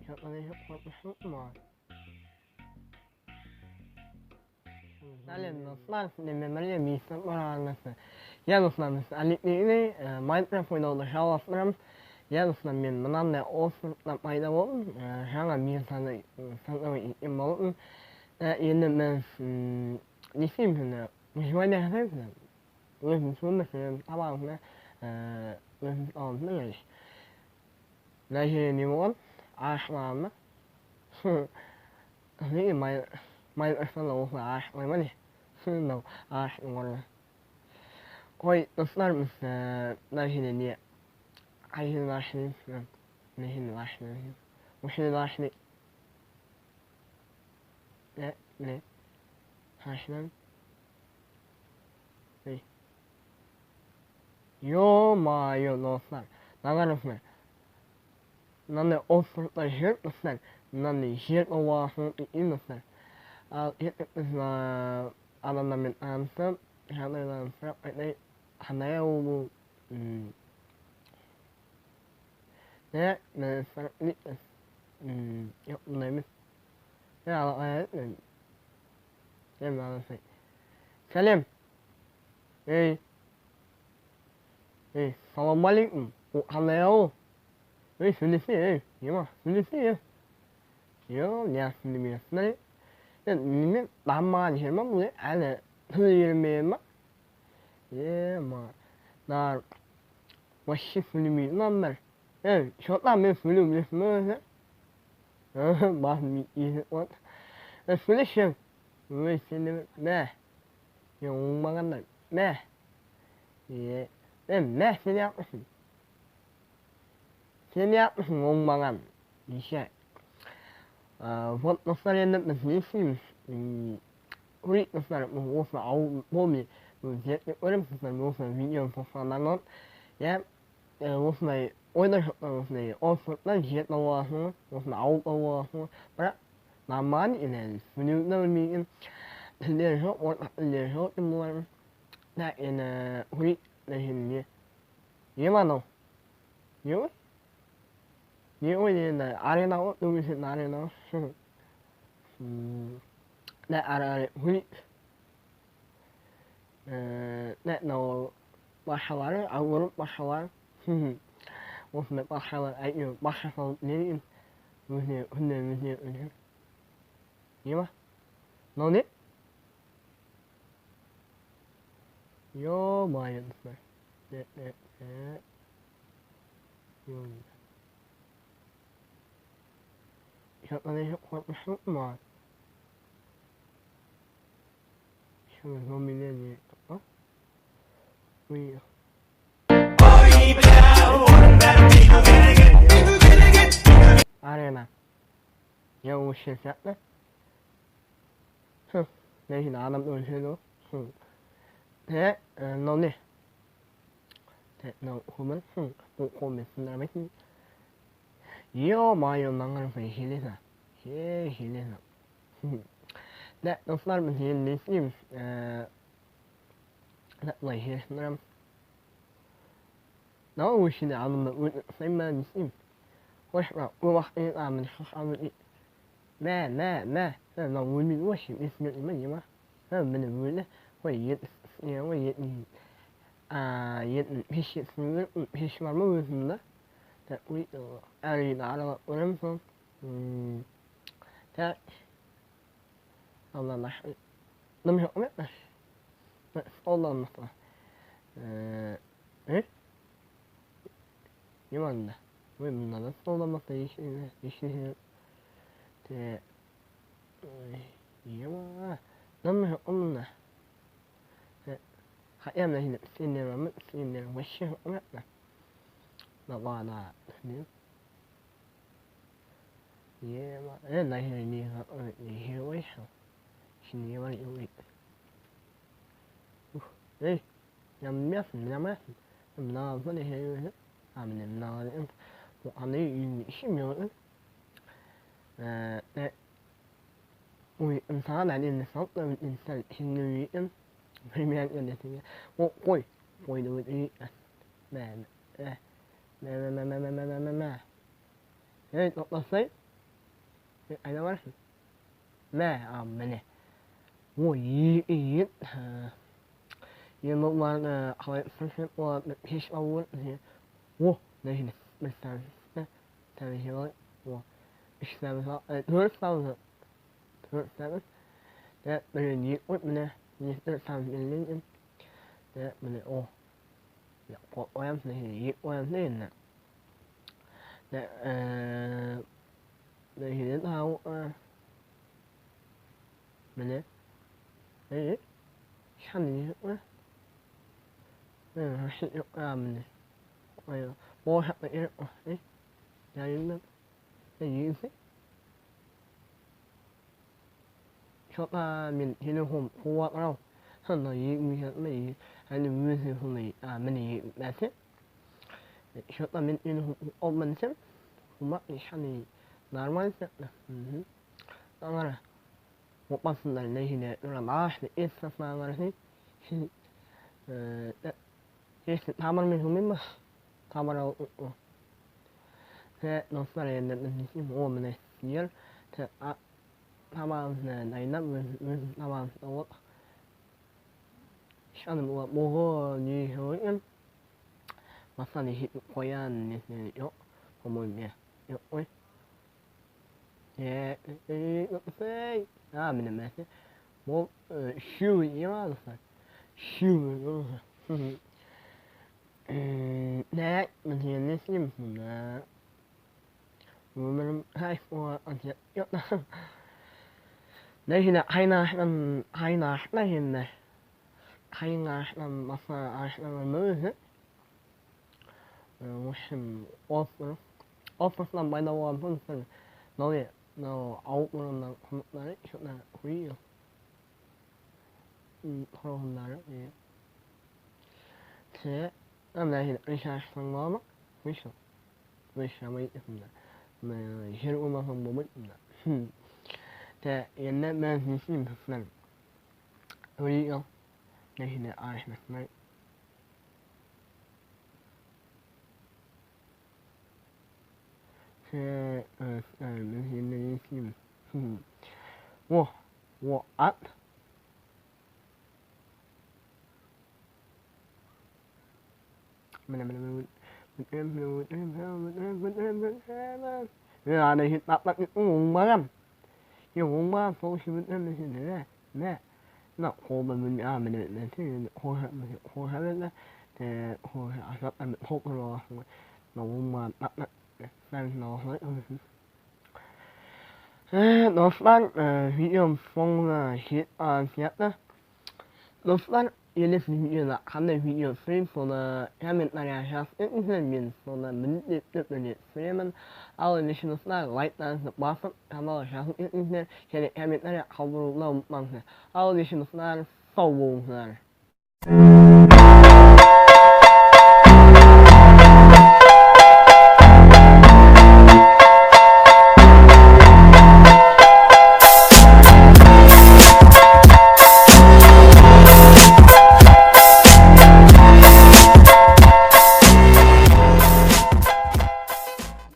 Şartları yapmak mı? Далее dostlar, memeli misal var. Ya dostlar, özellikle Minecraft oynadığı şahıslarım. Ya dostlar, men bundan da olsun payda olun. Şanga misal sanırım ilkim olun. Yine ben nisim şimdi. Müslüman yaşayayım. Müslüman mesela tamam mı? Müslüman ne? Lakin niye aşağıma? Ini main asal Allah ah mana no ah ngor koi dostlar nahine niye ayın nahine nehin nahine وشنو nahine ne nahine yo ma yo dostlar nagarım mı nanne ofurta yer dostlar nanne yer Allah'ın iyi dostlar al yetmez adamların ansı hanımların farklı hanayolu ne farklı yok neymiş ya ne maalesef Selim hey Assalamualaikum hanayolu hey sünesi hey yama sünesi ya yo ne sünesi ne Nimet damar herman bu ana hırmema yema dar washi filmi namar şotlar men film resmi bah mi what film ve senin ne yung maganda ne ye ne seni yapmışsın seni yapmışsın yung magan şey вот на столе написано Uri nostar muosa au momi jet orem nostar muosa video postana not ya was my oynar was my offer na jet na was na au was para naman in menu na mi in there hot what there hot more that in uri na hin ye ye ma no yo ye oye na arena o tu mi na arena لا أرى هني لا نو بحوار أو بحوار وفي بحوار أيوة بحوار نين وهني هني يما نوني يو ما ينسمع لا يو شو أنا شو ما non mi viene qui arena ya o şirketler ne için adam ölüyor thế nó nè thế nó hôm nó hôm mình là mấy yo mà yo năng ăn phải hiểu lên à hiểu lên à لا dostlar mühendisiyim. لا يهمنا نو وش ده عم سيما نسيم وش وح من عمل ما لو من وش اسم من يما من المولى ويد ويد يد هش اسم هش مرمو اسم ده تقوي أريد على ورمسون تا الله الله لم يؤمن الله المصطفى ايه يمان ده وين من هذا الله المصطفى يشيه ت يما لم يؤمن خيامنا هنا سينما من سينما وشه أمنا لا لا يما أنا هنا وشه شنو يوري يوري ايه يمس مناظ من هي عامل مناظ انت وعامل يشمل وإنسان على النصاب الإنسان حنويا بريميان التي قوي دوت إيه ما ايه نقطة أنا ما أعرف ما منه هو يجي يوم ما حوالي فرشة ومفيش أول هو نهينا مثلا تاني هواي وإيش سامي third seven that mình nhiệt quất mình nè nhiệt tự làm mình lên em that mình ô dạ của em này nhiệt của em lên nè that này thì đến thao mình nè đấy khăn gì nữa này sẽ được mình nè rồi bôi hạt này đấy ra đến đó cái gì thế cho ta mình thì nó không qua đâu hơn là gì mình hay là mình thì không này mình là thế cho ta mình ôm mình xem không mất thì sao thì normal sẽ đó là một bản thân này thì nó là ba thì ít mà là thế cái tham ăn mình không biết mà tham ăn đâu thế nó sẽ là mình chỉ mua mình này nhớ thế tamam này nó mình tamam đâu sao mình mua như thế mà sao thì quay ăn như yếu của mình nè yếu ơi yeah phê mình làm thế mua siêu nhiều rồi siêu rồi nè mình thì nên xem là mình hay qua ăn thiệt yếu đây là hay là đây này hay là مثلا منه مهم أوفر لما بين وان فن نوع أو من ناري شو نا ريو خروج ناري ت أنا هنا إيش عشان ماما مش ما يفهمنا ما يشيلوا ما هم ممتنا ت ينا ما نسيم فن ريو هنا عايش مثلا من هنا يسيم و أب là này hiện tại bạn cũng ngủ mà lắm nhiều ngủ mà phố thì vẫn em thì nè nè nó hồ mình mình thế hồ mình đó thì hồ rất là mình hốt rồi nó mà bắt đang nó hết nó phát ví dụ phong là hiện hiện đó nó phát 예를 들면 간의 비디오 프레임보다 하면 나야 하면 보다 문제 때문에 프레임은 아웃리시는 스타일 라이트한 바스 하나 하면 인터넷 하면 나야 하부로 너무 많네 아웃리시는 스타일 서봉 스타일